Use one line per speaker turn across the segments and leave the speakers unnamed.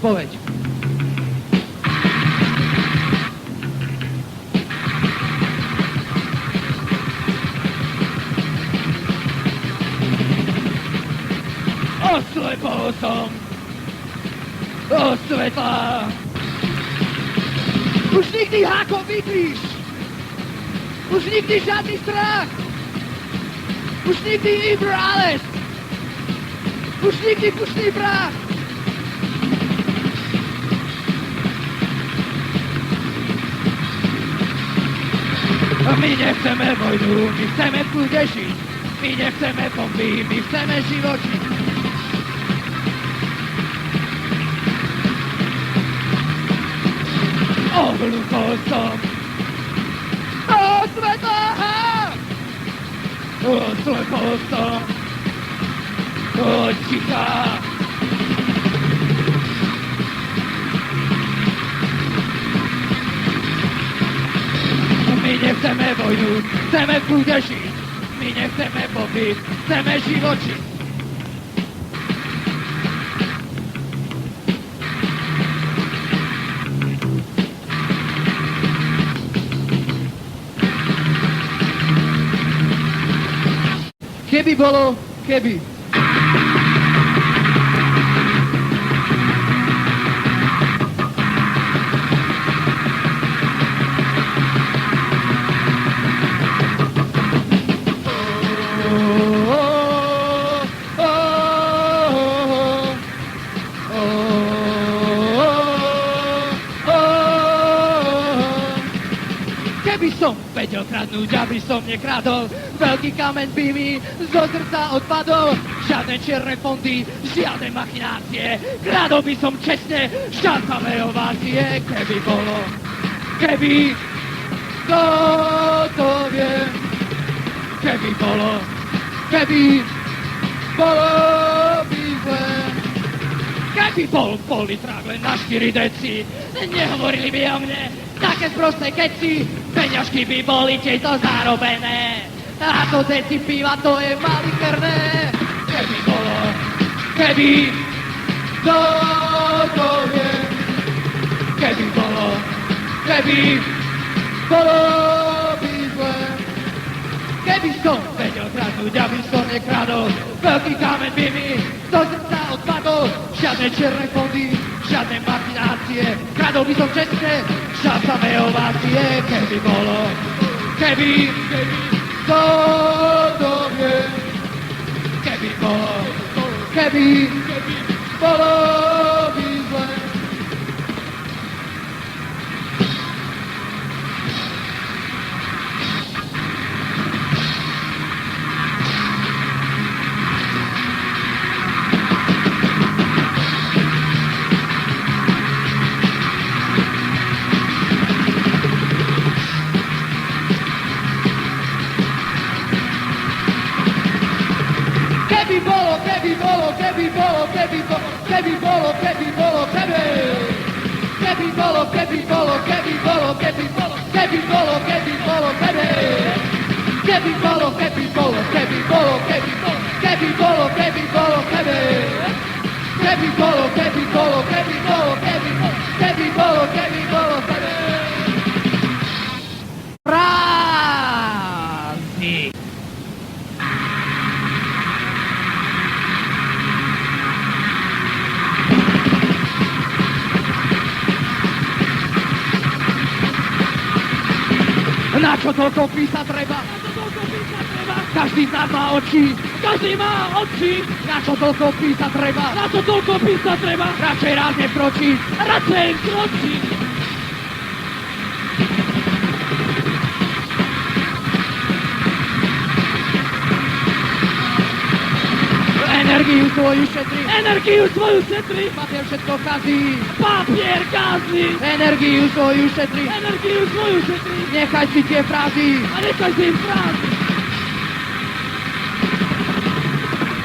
spoveď. Oslepol som do svetla. Už nikdy hákom vykríž. Už nikdy žiadny strach. Už nikdy Ibrales. Už nikdy puštný prach. My nechceme vojnu, my chceme kľude žiť. My nechceme bomby, my chceme živočiť. Ohluchol som do svetla. Oslepol som od ticha. My nechceme vojnu, chceme v kľude žiť. My nechceme bomby, chceme živočiť. Keby bolo, keby. Keby som vedel kradnúť, aby som nekradol, veľký kameň by mi zo srdca odpadol. Žiadne čierne fondy, žiadne machinácie, kradol by som čestne štátne ovácie. Keby bolo, keby, kto to vie. Keby bolo by zle. Keby bol politrák len na 4 deci, nehovorili by o mne také sprosté keci. Peňažky by boli tieto zarobené, a to deci piva, to je malicherné. Keby bolo, keby, kto to vie. Keby bolo by zle. Keby som vedel kradnúť, aby som nekradol, veľký kameň by mi do srdca odpadol. Žiadne čierne fondy, žiadne machinácie, kradol by som čestne štátne ovácie. Keby bolo, keby, kto to vie. Keby bolo by zle. Prázdnik. Na čo toľko písať treba? Každý z nás má oči. Každý má oči. Na čo toľko písať treba? Na čo toľko písať treba? Radšej raz nekročiť. Radšej kročiť. Energiu svoju šetri. Energiu svoju šetri. Papier všetko kazí. Papier kazí. Energiu svoju šetri. Energiu svoju šetri. Nechaj si tie frázy. A nechaj si frázy.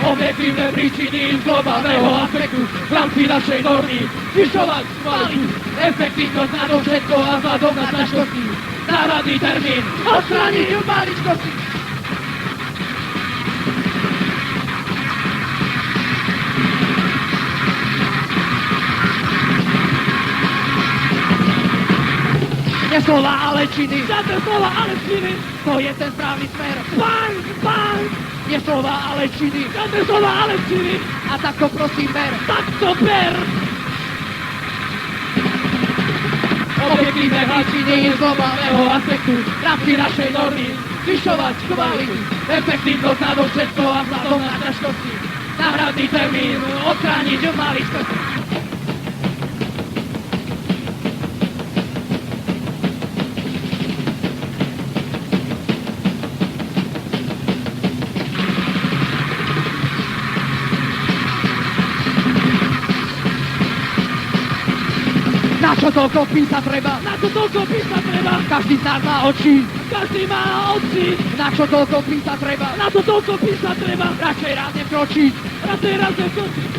Objektívne príčiny z globálneho aspektu v rámci našej normy zvyšovať kvalitu, efektívnosť na to všetko a vzhľadom na ťažkosti. Národný termín odstrániť maličkosti. Žiadne slova, ale činy.
Žiadne slova, ale činy.
To je ten správny smer.
Punk, punk.
Nie slova, ale činy.
Žiadne slova, ale činy.
A tak to prosím ber.
Tak to ber.
Objektívne príčiny z globálneho aspektu v rámci našej normy zvyšovať kvalitu, efektívnosť na všetko a vzhľadom na ťažkosti. Náhradný termín odstrániť v maličkosti. Na čo toľko písať treba?
Na čo toľko písať treba?
Každý z nás má oči.
Každý má oči.
Na čo toľko písať treba?
Na čo toľko písať treba?
Radšej rád nekročiť.
Radšej raz nekročiť.